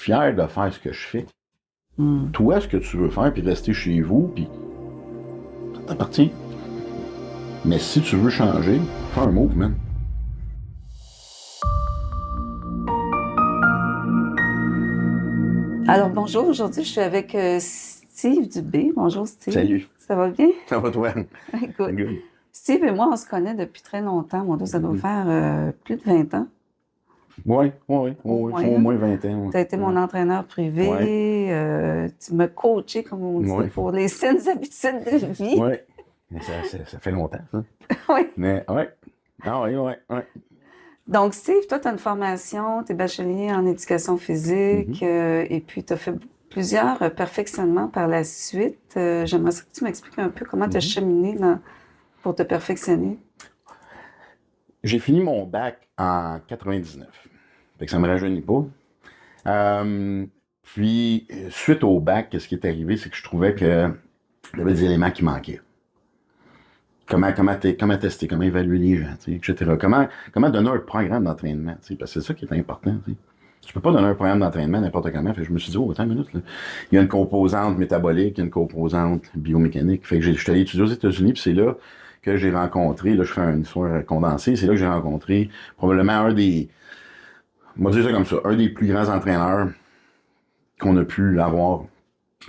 fier de faire ce que je fais. Toi, ce que tu veux faire, puis rester chez vous, puis ça t'appartient. Mais si tu veux changer, fais un move, man. Alors bonjour, aujourd'hui je suis avec Steve Dubé. Bonjour Steve. Salut. Ça va bien? Ça va toi? Écoute, Good. Steve et moi on se connaît depuis très longtemps. Mon Dieu, ça doit faire plus de 20 ans. Oui, faut au moins 20 ans. Tu as été mon entraîneur privé, tu m'as coaché, comme on dit, pour les saines habitudes de vie. Oui, mais ça fait longtemps, ça. Oui. Mais oui. Ah oui. Donc Steve, toi tu as une formation, tu es bachelier en éducation physique et puis tu as fait plusieurs perfectionnements par la suite. J'aimerais que tu m'expliques un peu comment tu as cheminé pour te perfectionner. J'ai fini mon bac en 99. Fait que ça me rajeunit pas. Puis, suite au bac, ce qui est arrivé, c'est que je trouvais que il y avait des éléments qui manquaient. Comment tester, comment évaluer les gens, etc. Comment donner un programme d'entraînement, parce que c'est ça qui est important. Tu peux pas donner un programme d'entraînement n'importe comment. Fait que je me suis dit, attends une minute, là. Il y a une composante métabolique, il y a une composante biomécanique. Fait que je suis allé étudier aux États-Unis, puis c'est là que j'ai rencontré, là je fais une histoire condensée, c'est là que j'ai rencontré probablement on va dire ça comme ça, un des plus grands entraîneurs qu'on a pu avoir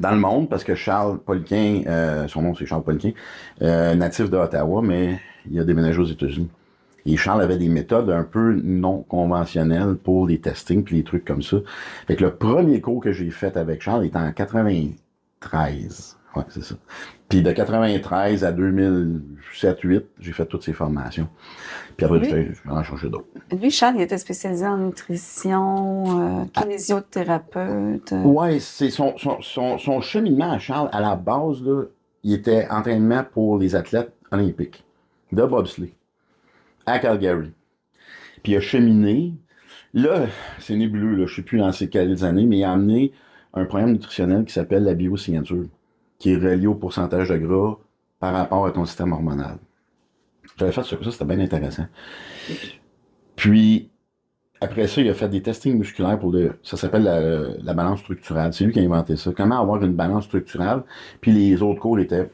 dans le monde, parce que Charles Poliquin, son nom c'est Charles Poliquin, natif de Ottawa, mais il a déménagé aux États-Unis. Et Charles avait des méthodes un peu non conventionnelles pour les testings puis les trucs comme ça. Fait que le premier cours que j'ai fait avec Charles était en 93. Ouais, c'est ça. Puis de 93 à 2007-2008, j'ai fait toutes ces formations. Puis après, j'ai vraiment changé d'autres. Lui, Charles, il était spécialisé en nutrition, kinésithérapeute. Ouais, c'est son cheminement à Charles, à la base, là, il était entraînement pour les athlètes olympiques de bobsleigh à Calgary. Puis il a cheminé. Là, c'est nébuleux, là, je ne sais plus dans ces quelles années, mais il a amené un programme nutritionnel qui s'appelle la biosignature, qui est relié au pourcentage de gras par rapport à ton système hormonal. J'avais fait ça, c'était bien intéressant. Puis, après ça, il a fait des testings musculaires ça s'appelle la balance structurale. C'est lui qui a inventé ça. Comment avoir une balance structurale. Puis les autres cours étaient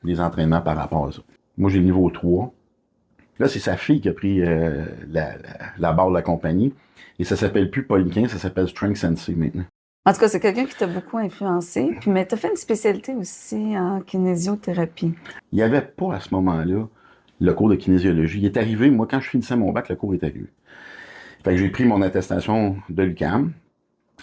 des entraînements par rapport à ça. Moi, j'ai le niveau 3. Là, c'est sa fille qui a pris la barre de la compagnie. Et ça s'appelle plus Poliquin, ça s'appelle Strength Sensei maintenant. En tout cas, c'est quelqu'un qui t'a beaucoup influencé. Puis, mais tu as fait une spécialité aussi en kinésiothérapie. Il n'y avait pas à ce moment-là le cours de kinésiologie. Il est arrivé, moi, quand je finissais mon bac, le cours est arrivé. Fait que j'ai pris mon attestation de l'UQAM.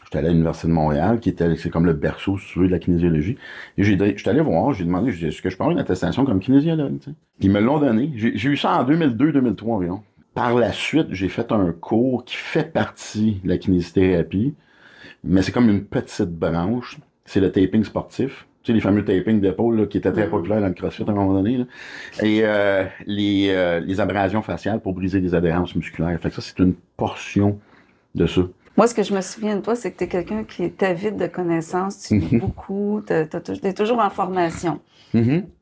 J'étais allé à l'Université de Montréal, c'est comme le berceau, si tu veux, de la kinésiologie. Et j'étais allé voir, j'ai demandé, est-ce que je peux avoir une attestation comme kinésiologue, tu sais? Puis ils me l'ont donné. J'ai eu ça en 2002-2003 environ. Par la suite, j'ai fait un cours qui fait partie de la kinésithérapie, mais c'est comme une petite branche. C'est le taping sportif. Tu sais, les fameux tapings d'épaule là, qui étaient très populaires dans le CrossFit à un moment donné. Là. Et les abrasions faciales pour briser les adhérences musculaires. Fait que ça, c'est une portion de ça. Moi, ce que je me souviens de toi, c'est que tu es quelqu'un qui est avide de connaissances. Tu lis beaucoup, tu es toujours en formation.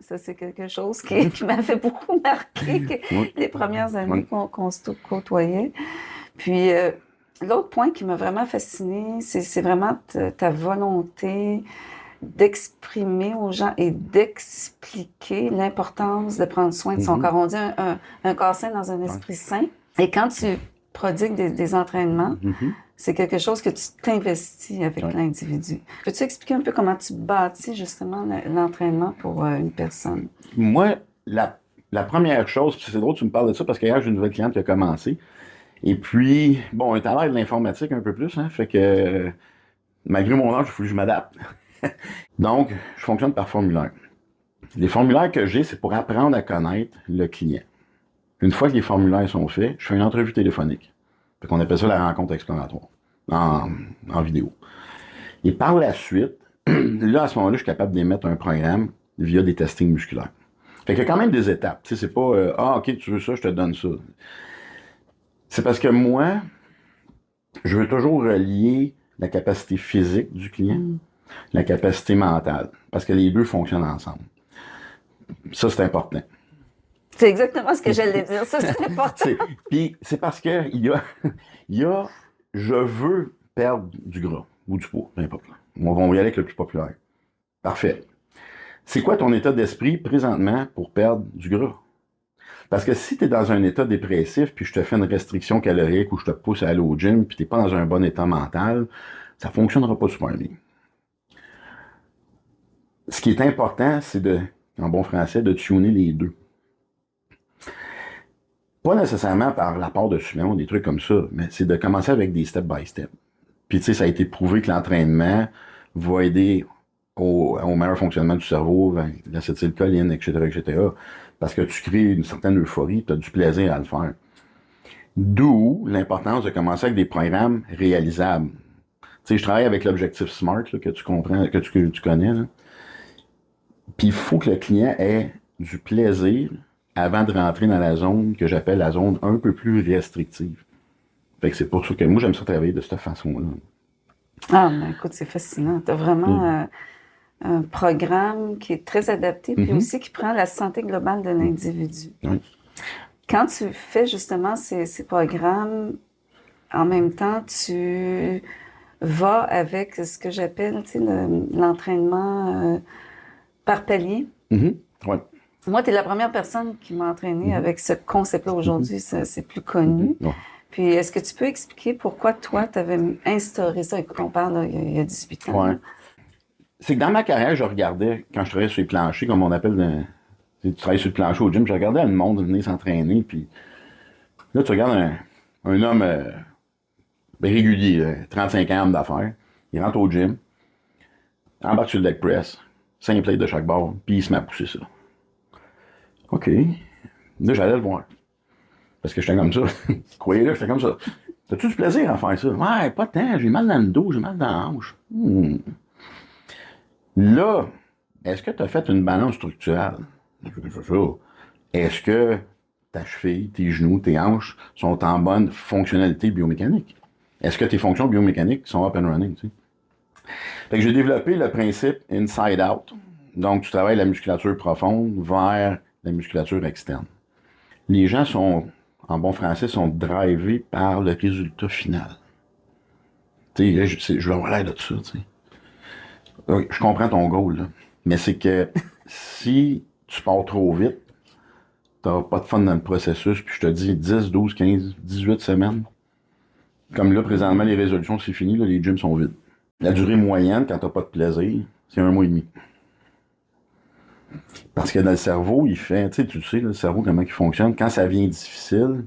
Ça, c'est quelque chose qui m'a fait beaucoup marquer les premières années qu'on se côtoyait. Puis, l'autre point qui m'a vraiment fascinée, c'est vraiment ta volonté d'exprimer aux gens et d'expliquer l'importance de prendre soin de son corps. On dit un corps sain dans un esprit sain. Et quand tu prodigues des entraînements, c'est quelque chose que tu t'investis avec l'individu. Peux-tu expliquer un peu comment tu bâtis justement l'entraînement pour une personne? Moi, la première chose, c'est drôle que tu me parles de ça parce qu'hier, j'ai une nouvelle cliente qui a commencé. Et puis, bon, elle est à l'air de l'informatique un peu plus, hein, fait que malgré mon âge, il faut que je m'adapte. Donc, je fonctionne par formulaire. Les formulaires que j'ai, c'est pour apprendre à connaître le client. Une fois que les formulaires sont faits, je fais une entrevue téléphonique. Fait qu'on appelle ça la rencontre exploratoire en vidéo. Et par la suite, là, à ce moment-là, je suis capable d'émettre un programme via des testings musculaires. Fait qu'il y a quand même des étapes. Tu sais, c'est pas OK, tu veux ça, je te donne ça. C'est parce que moi, je veux toujours relier la capacité physique du client, la capacité mentale, parce que les deux fonctionnent ensemble. Ça, c'est important. C'est exactement ce que j'allais dire. Ça, c'est important. Puis c'est parce que il y a je veux perdre du gras. ou du poids, peu importe. On va y aller avec le plus populaire. Parfait. C'est quoi ton état d'esprit présentement pour perdre du gras? Parce que si tu es dans un état dépressif, puis je te fais une restriction calorique ou je te pousse à aller au gym, puis tu n'es pas dans un bon état mental, ça ne fonctionnera pas super bien. Ce qui est important, c'est en bon français, de tuner les deux. Pas nécessairement par l'apport de suppléments, des trucs comme ça, mais c'est de commencer avec des step by step. Puis tu sais, ça a été prouvé que l'entraînement va aider au meilleur fonctionnement du cerveau, l'acétylcholine, etc., etc. Parce que tu crées une certaine euphorie, tu as du plaisir à le faire. D'où l'importance de commencer avec des programmes réalisables. Tu sais, je travaille avec l'objectif SMART, là, que tu comprends, que tu connais, là. Puis il faut que le client ait du plaisir avant de rentrer dans la zone que j'appelle la zone un peu plus restrictive. Fait que c'est pour ça que moi, j'aime ça travailler de cette façon-là. Ah, mais écoute, c'est fascinant. Tu as vraiment un programme qui est très adapté, puis aussi qui prend la santé globale de l'individu. Quand tu fais justement ces programmes, en même temps, tu vas avec ce que j'appelle l'entraînement par palier. Ouais. Moi, tu es la première personne qui m'a entraîné avec ce concept-là aujourd'hui. C'est plus connu. Puis, est-ce que tu peux expliquer pourquoi toi, tu avais instauré ça? Écoute, on parle là, il y a 18 ans. Ouais. C'est que dans ma carrière, je regardais, quand je travaillais sur les planchers, comme on appelle, tu travailles sur le plancher au gym, je regardais le monde venir s'entraîner, puis là, tu regardes un homme régulier, 35 ans, homme d'affaires, il rentre au gym, embarque sur le leg press, 5 plates de chaque bord, puis il se met à pousser ça. OK. Là, j'allais le voir. Parce que j'étais comme ça. Croyez-le, j'étais comme ça. T'as-tu du plaisir à faire ça? Ouais, pas tant, j'ai mal dans le dos, j'ai mal dans la hanche. Là, est-ce que tu as fait une balance structurelle? Est-ce que ta cheville, tes genoux, tes hanches sont en bonne fonctionnalité biomécanique? Est-ce que tes fonctions biomécaniques sont up and running? Tu sais? Fait que j'ai développé le principe inside out. Donc, tu travailles la musculature profonde vers la musculature externe. Les gens sont, en bon français, sont drivés par le résultat final. Tu sais, je vais avoir l'air de tout ça, tu sais. Oui, je comprends ton goal, là. Mais c'est que si tu pars trop vite, t'auras pas de fun dans le processus, puis je te dis 10, 12, 15, 18 semaines. Comme là, présentement, les résolutions, c'est fini, là, les gyms sont vides. La durée moyenne, quand t'as pas de plaisir, c'est 1 mois et demi. Parce que dans le cerveau, il fait, tu sais, le cerveau, comment il fonctionne, quand ça vient difficile,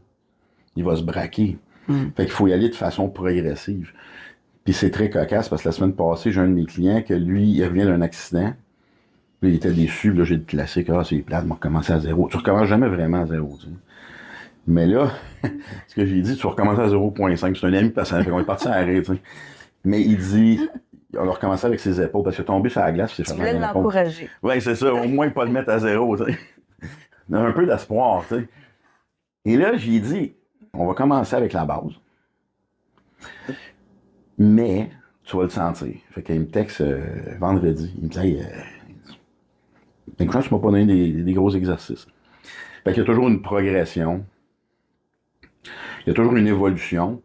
il va se braquer. Fait qu'il faut y aller de façon progressive. Puis c'est très cocasse, parce que la semaine passée, j'ai un de mes clients que lui, il revient d'un accident. Puis il était déçu, là, j'ai le classique, c'est plate, m'a recommencé à zéro. Tu recommences jamais vraiment à zéro, tu sais. Mais là, ce que j'ai dit, tu recommences à 0.5, c'est un ami passant, on est parti à rire, tu sais. Mais il dit, on a recommencé avec ses épaules, parce que tomber sur la glace, c'est Tu voulais l'encourager. Oui, c'est ça, au moins pas le mettre à zéro, tu sais. Un peu d'espoir, tu sais. Et là, j'ai dit, on va commencer avec la base. Mais, tu vas le sentir. Fait qu'il me texte vendredi, il me dit, hey, écoute, tu m'as pas donné des gros exercices. Fait qu'il y a toujours une progression. Il y a toujours une évolution.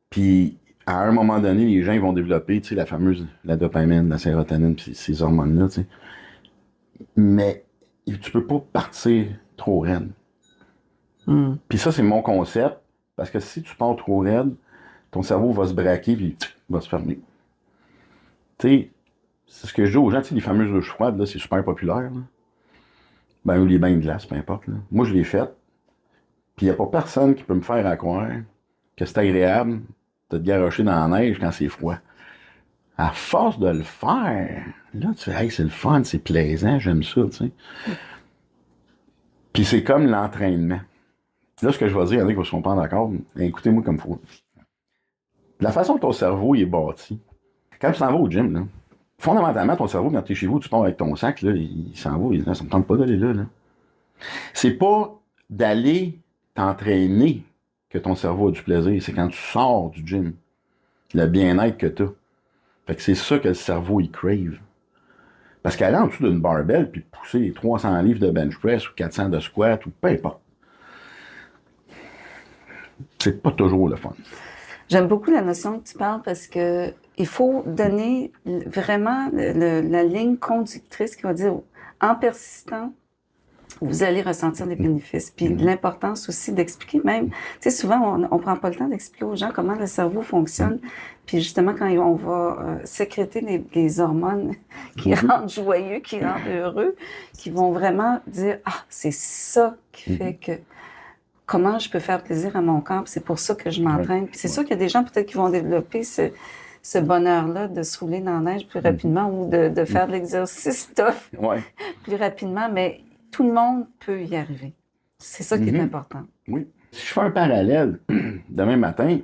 Puis, à un moment donné, les gens ils vont développer, tu sais, la dopamine, la sérotonine, puis ces hormones-là, tu sais. Mais, tu peux pas partir trop raide. Puis ça, c'est mon concept. Parce que si tu pars trop raide, ton cerveau va se braquer, puis va se fermer. Tu sais, c'est ce que je dis aux gens, tu sais, les fameuses douches froides, là, c'est super populaire, là. Ben, ou les bains de glace, peu importe, là. Moi, je l'ai fait. Puis il n'y a pas personne qui peut me faire à croire que c'est agréable de te garrocher dans la neige quand c'est froid. À force de le faire, là, tu fais, hey, c'est le fun, c'est plaisant, j'aime ça, tu sais. Puis c'est comme l'entraînement. Là, ce que je vais dire, il y en a qui ne seront pas d'accord, mais écoutez-moi comme il faut. La façon dont ton cerveau est bâti, quand tu t'en vas au gym, là, fondamentalement, ton cerveau, quand tu es chez vous, tu pars avec ton sac, là, il s'en va, il dit, ça me tente pas d'aller là, là. C'est pas d'aller t'entraîner que ton cerveau a du plaisir, c'est quand tu sors du gym, le bien-être que tu as. Fait que c'est ça que le cerveau, il crave. Parce qu'aller en dessous d'une barbell, puis pousser 300 livres de bench press, ou 400 de squat, ou peu importe, c'est pas toujours le fun. J'aime beaucoup la notion que tu parles parce que il faut donner vraiment la ligne conductrice qui va dire, en persistant, vous allez ressentir des bénéfices. Puis l'importance aussi d'expliquer même, tu sais, souvent, on prend pas le temps d'expliquer aux gens comment le cerveau fonctionne. Puis justement, quand on va sécréter les hormones qui rendent joyeux, qui rendent heureux, qui vont vraiment dire, ah, c'est ça qui fait que comment je peux faire plaisir à mon corps, c'est pour ça que je m'entraîne. Puis c'est sûr qu'il y a des gens peut-être qui vont développer ce bonheur-là de se rouler dans la neige plus rapidement ou de faire de l'exercice tough plus rapidement, mais tout le monde peut y arriver. C'est ça qui est important. Oui. Si je fais un parallèle, demain matin,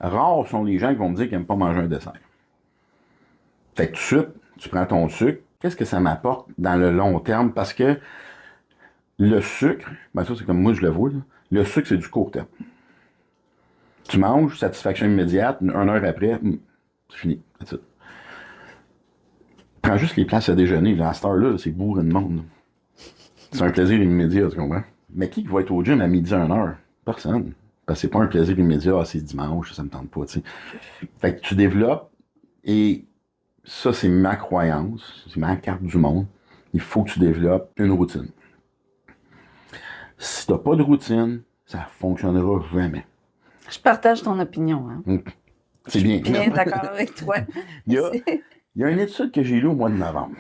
rares sont les gens qui vont me dire qu'ils n'aiment pas manger un dessert. Fait que tout de suite, tu prends ton sucre. Qu'est-ce que ça m'apporte dans le long terme? Parce que le sucre, ben ça c'est comme moi je le vois, là. Le sucre c'est du court terme. Tu manges, satisfaction immédiate, 1 heure après, c'est fini. Prends juste les places à déjeuner. Là, à cette heure-là, c'est bourré de monde. Là. C'est un plaisir immédiat, tu comprends? Mais qui va être au gym à midi à 1 heure? Personne. Parce que c'est pas un plaisir immédiat, c'est dimanche, ça me tente pas, tu sais. Fait que tu développes, et ça, c'est ma croyance, c'est ma carte du monde. Il faut que tu développes une routine. Si t'as pas de routine, ça fonctionnera jamais. Je partage ton opinion, hein. C'est bien. Je suis bien d'accord avec toi. Il y a une étude que j'ai lue au mois de novembre.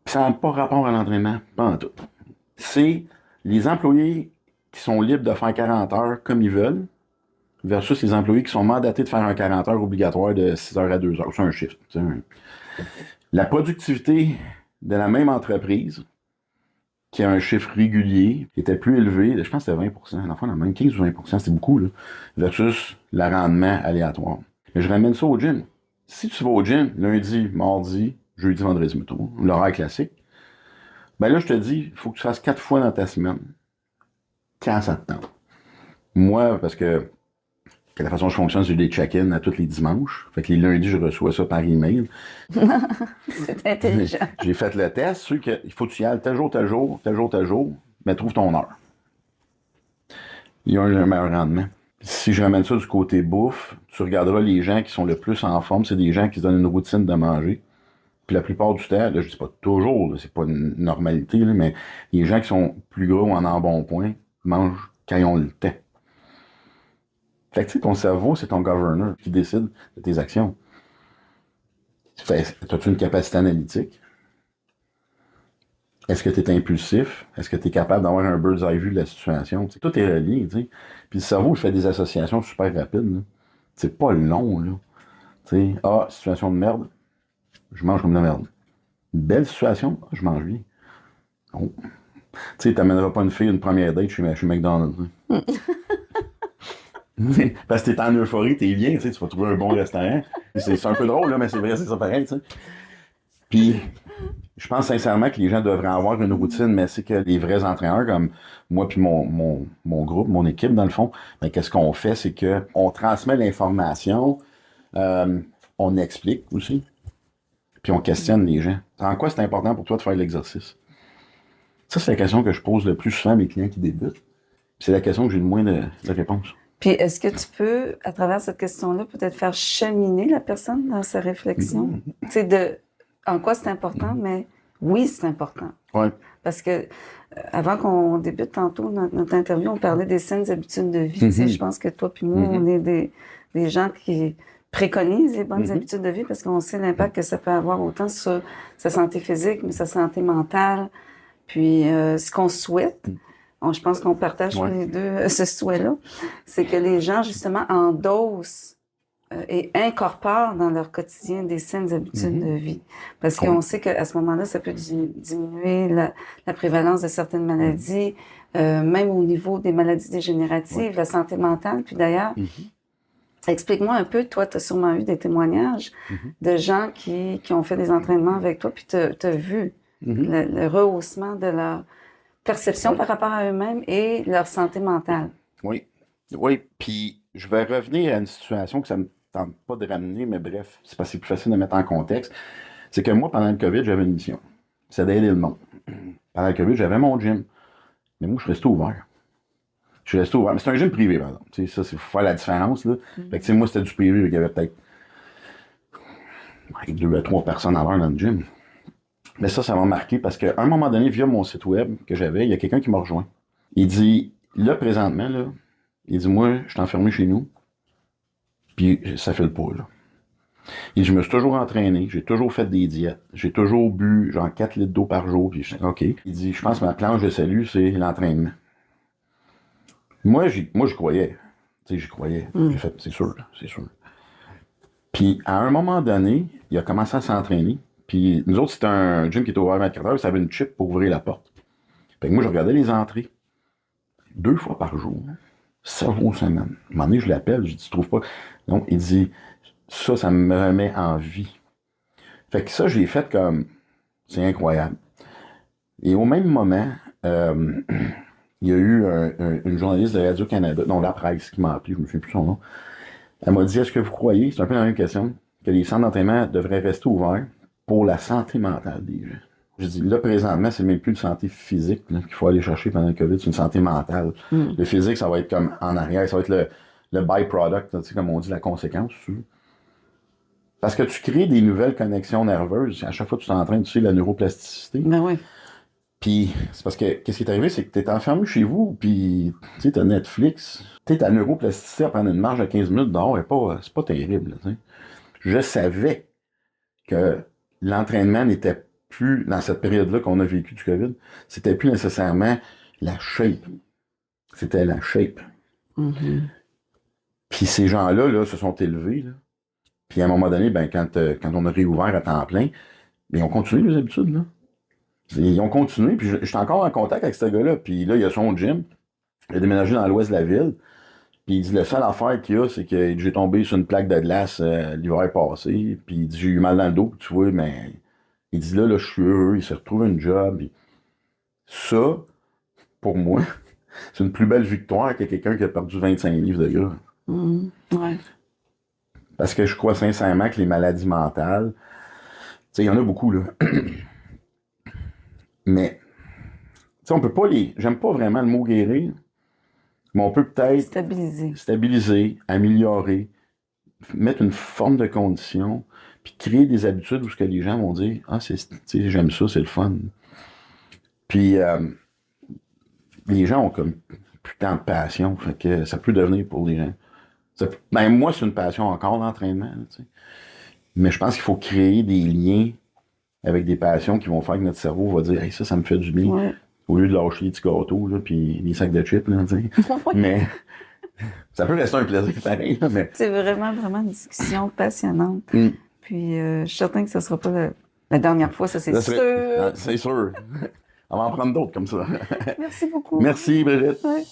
Ça n'a pas rapport à l'entraînement, pas en tout. C'est les employés qui sont libres de faire 40 heures comme ils veulent versus les employés qui sont mandatés de faire un 40 heures obligatoire de 6 heures à 2 heures. C'est un shift. La productivité de la même entreprise qui a un chiffre régulier, qui était plus élevé, je pense que c'était 20%, enfin, même 15 ou 20%, c'est beaucoup, là, versus le rendement aléatoire. Mais je ramène ça au gym. Si tu vas au gym lundi, mardi, jeudi, vendredi, mettons, l'horaire classique, ben là, je te dis, il faut que tu fasses 4 fois dans ta semaine, quand ça te tente. Moi, parce que la façon dont je fonctionne, c'est des check-in à tous les dimanches. Fait que les lundis, je reçois ça par email. C'est intelligent. J'ai fait le test, sûr qu'il faut que tu y ailles tel jour, tel jour, tel jour, tel jour, mais trouve ton heure. Il y a un meilleur rendement. Si je ramène ça du côté bouffe, tu regarderas les gens qui sont le plus en forme, c'est des gens qui se donnent une routine de manger. Puis la plupart du temps, là, je dis pas toujours, là, c'est pas une normalité, là, mais les gens qui sont plus gros en embonpoint mangent quand ils ont le temps. Fait que tu sais, ton cerveau, c'est ton governor qui décide de tes actions. As-tu une capacité analytique? Est-ce que tu es impulsif? Est-ce que tu es capable d'avoir un bird's eye view de la situation? T'sais, tout est relié, tu sais. Puis le cerveau, il fait des associations super rapides, là. C'est pas long, là. Tu sais, situation de merde, je mange comme de la merde. Une belle situation, je mange bien. Oh. Tu sais, t'amèneras pas une fille une première date chez McDonald's. Parce que t'es en euphorie, t'es bien, tu vas trouver un bon restaurant. C'est un peu drôle, là, mais c'est vrai, c'est ça pareil, tu sais. Puis, je pense sincèrement que les gens devraient avoir une routine, mais c'est que les vrais entraîneurs, comme moi puis mon groupe, mon équipe, dans le fond, ben, qu'est-ce qu'on fait, c'est qu'on transmet l'information, on explique aussi, puis on questionne les gens. En quoi c'est important pour toi de faire l'exercice? Ça, c'est la question que je pose le plus souvent à mes clients qui débutent. Puis c'est la question que j'ai le moins de réponses. Puis, est-ce que tu peux, à travers cette question-là, peut-être faire cheminer la personne dans sa réflexion? Tu sais, en quoi c'est important, mais oui, c'est important. Ouais. Parce que, avant qu'on débute tantôt notre interview, on parlait des saines habitudes de vie. Tu sais, je pense que toi puis moi, on est des gens qui préconisent les bonnes habitudes de vie parce qu'on sait l'impact que ça peut avoir autant sur sa santé physique, mais sa santé mentale, puis ce qu'on souhaite. Je pense qu'on partage tous les deux ce souhait-là, c'est que les gens, justement, endossent et incorporent dans leur quotidien des saines habitudes de vie. Parce qu'on sait qu'à ce moment-là, ça peut diminuer la prévalence de certaines maladies, même au niveau des maladies dégénératives, la santé mentale. Puis d'ailleurs, explique-moi un peu, toi, tu as sûrement eu des témoignages de gens qui ont fait des entraînements avec toi, puis tu as vu le rehaussement de leur perception par rapport à eux-mêmes et leur santé mentale. Oui, puis je vais revenir à une situation que ça me tente pas de ramener, mais bref, c'est parce que c'est plus facile de mettre en contexte. C'est que moi, pendant le COVID, j'avais une mission. C'est d'aider le monde. Pendant le COVID, j'avais mon gym. Mais moi, je suis resté ouvert. Mais c'est un gym privé, par exemple. Tu sais, ça, il faut faire la différence, là. Fait que, tu sais, moi, c'était du privé, il y avait peut-être avec 2 à 3 personnes à l'heure dans le gym. Mais ça m'a marqué parce qu'à un moment donné, via mon site web que j'avais, il y a quelqu'un qui m'a rejoint. Il dit, là, présentement, là, il dit, moi, je suis enfermé chez nous, puis ça fait le pas, là. Il dit, je me suis toujours entraîné, j'ai toujours fait des diètes, j'ai toujours bu genre 4 litres d'eau par jour, puis je dis, OK. Il dit, je pense que ma planche de salut, c'est l'entraînement. Moi, j'y croyais. Tu sais, j'y croyais. J'ai fait, c'est sûr, c'est sûr. Puis, à un moment donné, il a commencé à s'entraîner. Puis, nous autres, c'était un gym qui était ouvert 24 heures, ça avait une chip pour ouvrir la porte. Fait que moi, je regardais les entrées 2 fois par jour, 7 jours semaine. À un moment donné, je l'appelle, je dis, tu trouves pas? Donc, il dit, ça me remet en vie. Fait que ça, j'ai fait comme, c'est incroyable. Et au même moment, il y a eu une journaliste de Radio-Canada, non, La Presse, qui m'a appelé, je me souviens plus son nom. Elle m'a dit, est-ce que vous croyez, c'est un peu la même question, que les centres d'entraînement devraient rester ouverts pour la santé mentale des gens? Je dis, là, présentement, c'est même plus une santé physique là, qu'il faut aller chercher pendant le COVID, c'est une santé mentale. Le physique, ça va être comme en arrière, ça va être le byproduct, tu sais, comme on dit, la conséquence. Parce que tu crées des nouvelles connexions nerveuses. À chaque fois que tu t'entraînes, tu sais, la neuroplasticité. Ben oui. Puis, c'est parce que, qu'est-ce qui est arrivé, c'est que t'es enfermé chez vous, puis, tu sais, t'as Netflix. Tu sais, ta neuroplasticité à prendre une marche de 15 minutes dehors, c'est pas terrible, tu sais. Je savais que l'entraînement n'était plus, dans cette période-là qu'on a vécu du COVID, c'était plus nécessairement la shape. C'était la shape. Puis ces gens-là, là, se sont élevés, là. Puis à un moment donné, ben, quand on a réouvert à temps plein, ben, ils ont continué les habitudes, là. Ils ont continué, puis j'étais encore en contact avec ce gars-là. Puis là, il a son gym. Il a déménagé dans l'ouest de la ville. Puis il dit, la seule affaire qu'il y a, c'est que j'ai tombé sur une plaque de glace l'hiver passé. Puis il dit, j'ai eu mal dans le dos, tu vois, mais il dit, là, je suis heureux. Il s'est retrouvé un job. Puis ça, pour moi, c'est une plus belle victoire que quelqu'un qui a perdu 25 livres de gras. Ouais. Parce que je crois sincèrement que les maladies mentales, tu sais, il y en a beaucoup, là. Mais, tu sais, on peut pas j'aime pas vraiment le mot guérir, mais on peut peut-être stabiliser, améliorer, mettre une forme de condition, puis créer des habitudes où ce que les gens vont dire, ah, j'aime ça, c'est le fun. Puis, les gens ont comme plus tant de passion, fait que ça peut devenir pour les gens. Ben, moi, c'est une passion encore, l'entraînement, tu sais. Mais je pense qu'il faut créer des liens avec des passions qui vont faire que notre cerveau va dire, hey, ça me fait du bien. Ouais. Au lieu de lâcher les petits gâteaux, là, puis les sacs de chips, là, tu sais. Mais ça peut rester un plaisir pareil, là, mais... C'est vraiment, vraiment une discussion passionnante. Puis, je suis certain que ce ne sera pas la dernière fois, ça, c'est sûr. C'est sûr. On va en prendre d'autres comme ça. Merci beaucoup. Merci, Brigitte. Ouais.